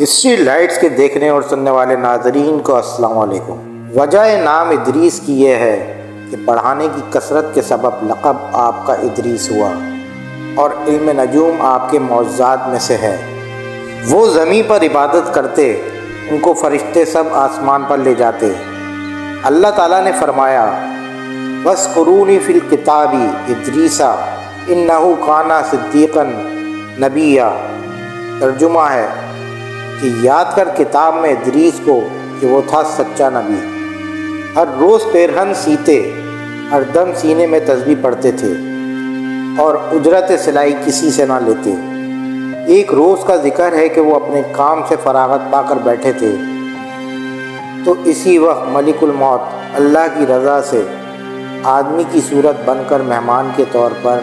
History lights کے دیکھنے اور سننے والے ناظرین کو السلام علیکم۔ وجہ نام ادریس کی یہ ہے کہ پڑھانے کی کثرت کے سبب لقب آپ کا ادریس ہوا اور علم نجوم آپ کے معجزات میں سے ہے۔ وہ زمین پر عبادت کرتے، ان کو فرشتے سب آسمان پر لے جاتے۔ اللہ تعالیٰ نے فرمایا وَاذْكُرُونِي فِي الْكِتَابِ إِدْرِيسَ إِنَّهُ كَانَ صِدِّيقًا نَبِيًّا۔ ترجمہ ہے کہ یاد کر کتاب میں ادریس کو کہ وہ تھا سچا نبی۔ ہر روز پیرہن سیتے، ہر دم سینے میں تسبیح پڑھتے تھے اور اجرت سلائی کسی سے نہ لیتے۔ ایک روز کا ذکر ہے کہ وہ اپنے کام سے فراغت پا کر بیٹھے تھے تو اسی وقت ملک الموت اللہ کی رضا سے آدمی کی صورت بن کر مہمان کے طور پر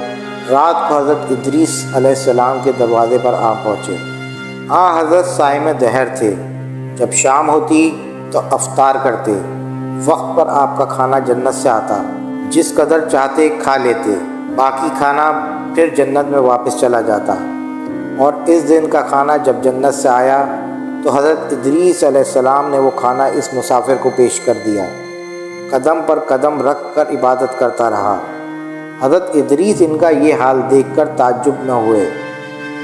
رات کو حضرت ادریس علیہ السلام کے دروازے پر آ پہنچے۔ حضرت صائم دہر تھے۔ جب شام ہوتی تو افطار کرتے، وقت پر آپ کا کھانا جنت سے آتا، جس قدر چاہتے کھا لیتے، باقی کھانا پھر جنت میں واپس چلا جاتا۔ اور اس دن کا کھانا جب جنت سے آیا تو حضرت ادریس علیہ السلام نے وہ کھانا اس مسافر کو پیش کر دیا۔ قدم پر قدم رکھ کر عبادت کرتا رہا۔ حضرت ادریس ان کا یہ حال دیکھ کر تعجب میں ہوئے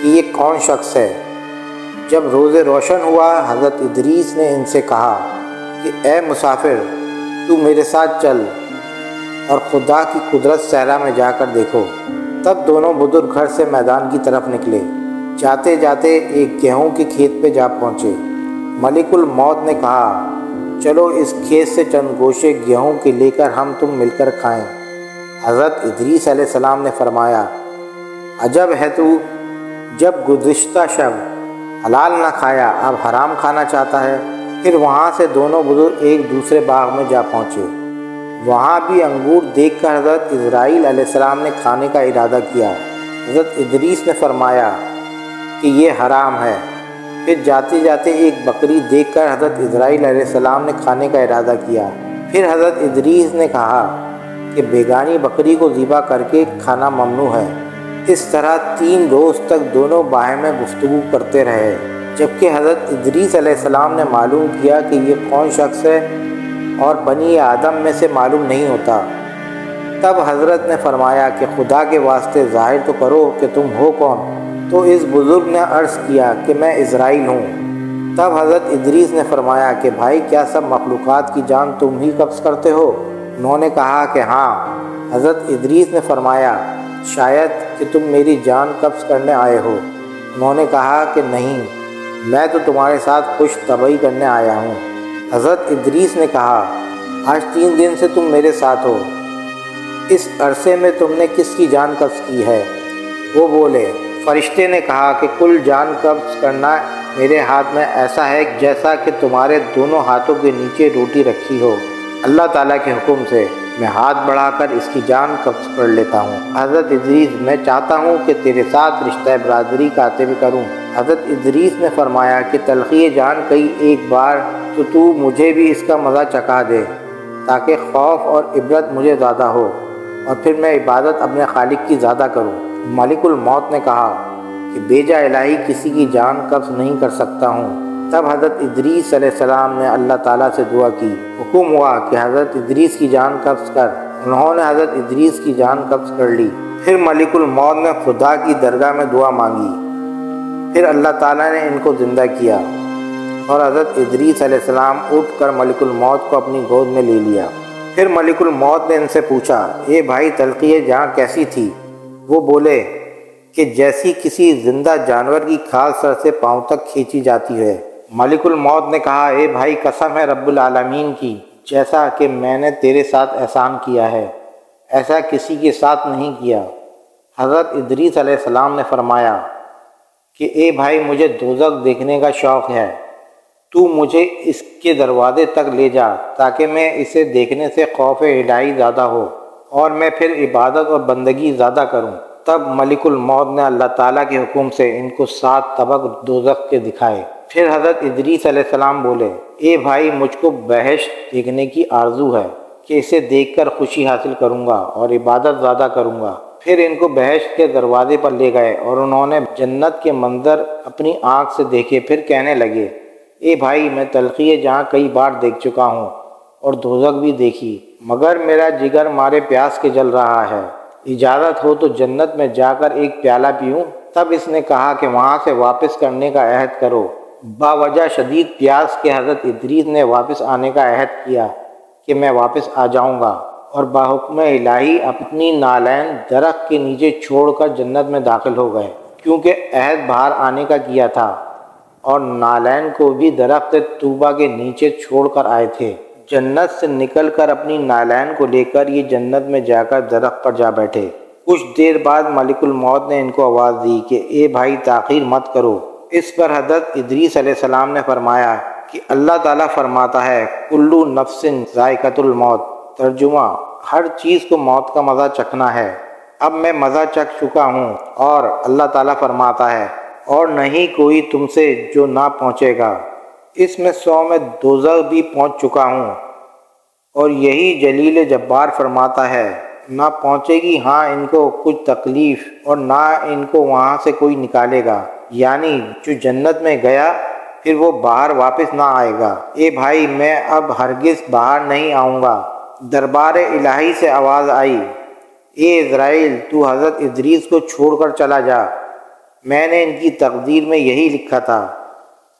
کہ یہ کون شخص ہے۔ جب روز روشن ہوا، حضرت ادریس نے ان سے کہا کہ اے مسافر، تو میرے ساتھ چل اور خدا کی قدرت صحرا میں جا کر دیکھو۔ تب دونوں بزرگ گھر سے میدان کی طرف نکلے۔ جاتے جاتے ایک گیہوں کے کھیت پہ جا پہنچے۔ ملک الموت نے کہا چلو اس کھیت سے چند گوشے گیہوں کے لے کر ہم تم مل کر کھائیں۔ حضرت ادریس علیہ السلام نے فرمایا عجب ہے تو، جب گزشتہ شب حلال نہ کھایا اب حرام کھانا چاہتا ہے۔ پھر وہاں سے دونوں بزرگ ایک دوسرے باغ میں جا پہنچے۔ وہاں بھی انگور دیکھ کر حضرت اسرائیل علیہ السلام نے کھانے کا ارادہ کیا۔ حضرت ادریس نے فرمایا کہ یہ حرام ہے۔ پھر جاتے جاتے ایک بکری دیکھ کر حضرت اسرائیل علیہ السلام نے کھانے کا ارادہ کیا۔ پھر حضرت ادریس نے کہا کہ بیگانی بکری کو ذبح کر کے کھانا ممنوع ہے۔ اس طرح 3 روز تک دونوں باہمیں گفتگو کرتے رہے، جبکہ حضرت ادریس علیہ السلام نے معلوم کیا کہ یہ کون شخص ہے اور بنی آدم میں سے معلوم نہیں ہوتا۔ تب حضرت نے فرمایا کہ خدا کے واسطے ظاہر تو کرو کہ تم ہو کون۔ تو اس بزرگ نے عرض کیا کہ میں اسرائیل ہوں۔ تب حضرت ادریس نے فرمایا کہ بھائی کیا سب مخلوقات کی جان تم ہی قبض کرتے ہو؟ انہوں نے کہا کہ ہاں۔ حضرت ادریس نے فرمایا شاید کہ تم میری جان قبض کرنے آئے ہو۔ انہوں نے کہا کہ نہیں، میں تو تمہارے ساتھ خوش طبعی کرنے آیا ہوں۔ حضرت ادریس نے کہا آج 3 دن سے تم میرے ساتھ ہو، اس عرصے میں تم نے کس کی جان قبض کی ہے؟ وہ بولے فرشتے نے کہا کہ کل جان قبض کرنا میرے ہاتھ میں ایسا ہے جیسا کہ تمہارے دونوں ہاتھوں کے نیچے روٹی رکھی ہو۔ اللہ تعالیٰ کے حکم سے میں ہاتھ بڑھا کر اس کی جان قبض کر لیتا ہوں۔ حضرت ادریس میں چاہتا ہوں کہ تیرے ساتھ رشتہ برادری کاتب کروں۔ حضرت ادریس نے فرمایا کہ تلخی جان کئی ایک بار تو مجھے بھی اس کا مزہ چکھا دے تاکہ خوف اور عبرت مجھے زیادہ ہو اور پھر میں عبادت اپنے خالق کی زیادہ کروں۔ ملک الموت نے کہا کہ بیجا الہی کسی کی جان قبض نہیں کر سکتا ہوں۔ تب حضرت ادریس علیہ السلام نے اللہ تعالیٰ سے دعا کی۔ حکم ہوا کہ حضرت ادریس کی جان قبض کر۔ انہوں نے حضرت ادریس کی جان قبض کر لی۔ پھر ملک الموت نے خدا کی درگاہ میں دعا مانگی۔ پھر اللہ تعالیٰ نے ان کو زندہ کیا اور حضرت ادریس علیہ السلام اٹھ کر ملک الموت کو اپنی گود میں لے لیا۔ پھر ملک الموت نے ان سے پوچھا اے بھائی تلخی جان کیسی تھی؟ وہ بولے کہ جیسی کسی زندہ جانور کی کھال سر سے پاؤں تک کھینچی جاتی ہے۔ ملک الموت نے کہا اے بھائی قسم ہے رب العالمین کی، جیسا کہ میں نے تیرے ساتھ احسان کیا ہے ایسا کسی کے ساتھ نہیں کیا۔ حضرت ادریس علیہ السلام نے فرمایا کہ اے بھائی مجھے دوزخ دیکھنے کا شوق ہے، تو مجھے اس کے دروازے تک لے جا تاکہ میں اسے دیکھنے سے خوف الہی زیادہ ہو اور میں پھر عبادت اور بندگی زیادہ کروں۔ تب ملک الموت نے اللہ تعالیٰ کے حکم سے ان کو 7 طبق دوزخ کے دکھائے۔ پھر حضرت ادریس علیہ السلام بولے اے بھائی مجھ کو بہشت دیکھنے کی آرزو ہے کہ اسے دیکھ کر خوشی حاصل کروں گا اور عبادت زیادہ کروں گا۔ پھر ان کو بہشت کے دروازے پر لے گئے اور انہوں نے جنت کے منظر اپنی آنکھ سے دیکھے۔ پھر کہنے لگے، اے بھائی، میں تلخی جہاں کئی بار دیکھ چکا ہوں اور دوزخ بھی دیکھی، مگر میرا جگر مارے پیاس کے جل رہا ہے، اجازت ہو تو جنت میں جا کر ایک پیالہ پیوں۔ تب اس نے کہا کہ وہاں سے واپس کرنے کا عہد کرو۔ باوجہ شدید پیاس کے حضرت ادریس نے واپس آنے کا عہد کیا کہ میں واپس آ جاؤں گا، اور بحکم الہی اپنی نالین درخت کے نیچے چھوڑ کر جنت میں داخل ہو گئے، کیونکہ عہد باہر آنے کا کیا تھا، اور نالین کو بھی درخت طوبہ کے نیچے چھوڑ کر آئے تھے۔ جنت سے نکل کر اپنی نالین کو لے کر یہ جنت میں جا کر درخت پر جا بیٹھے۔ کچھ دیر بعد ملک الموت نے ان کو آواز دی کہ اے بھائی، تاخیر مت کرو۔ اس پر حضرت ادریس علیہ السلام نے فرمایا کہ اللہ تعالیٰ فرماتا ہے، کلو نفس ذائقۃ الموت، ترجمہ، ہر چیز کو موت کا مزہ چکھنا ہے۔ اب میں مزہ چکھ چکا ہوں، اور اللہ تعالیٰ فرماتا ہے، اور نہیں کوئی تم سے جو نہ پہنچے گا۔ اس میں 100 میں دوزخ بھی پہنچ چکا ہوں، اور یہی جلیل جبار فرماتا ہے، نہ پہنچے گی ہاں ان کو کچھ تکلیف، اور نہ ان کو وہاں سے کوئی نکالے گا، یعنی جو جنت میں گیا پھر وہ باہر واپس نہ آئے گا۔ اے بھائی، میں اب ہرگز باہر نہیں آؤں گا۔ دربار الہی سے آواز آئی، اے عزرائیل، تو حضرت ادریس کو چھوڑ کر چلا جا، میں نے ان کی تقدیر میں یہی لکھا تھا۔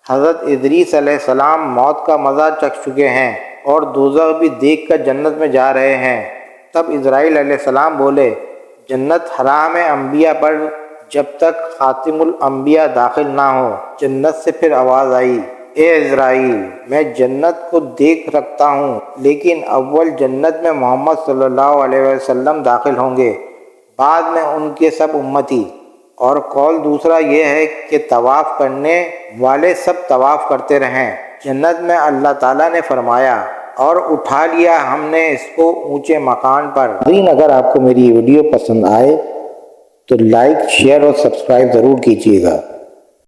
حضرت ادریس علیہ السلام موت کا مزہ چکھ چکے ہیں اور دوزخ بھی دیکھ کر جنت میں جا رہے ہیں۔ تب عزرائیل علیہ السلام بولے، جنت حرام ہے انبیاء پر جب تک خاتم الانبیاء داخل نہ ہو۔ جنت سے پھر آواز آئی، اے عزرائیل، میں جنت کو دیکھ رکھتا ہوں، لیکن اول جنت میں محمد صلی اللہ علیہ وسلم داخل ہوں گے، بعد میں ان کے سب امتی۔ اور قول دوسرا یہ ہے کہ طواف کرنے والے سب طواف کرتے رہیں۔ جنت میں اللہ تعالیٰ نے فرمایا، اور اٹھا لیا ہم نے اس کو اونچے مکان پر۔ اگر آپ کو میری ویڈیو پسند آئے تو لائک، شیئر اور سبسکرائب ضرور کیجیے گا۔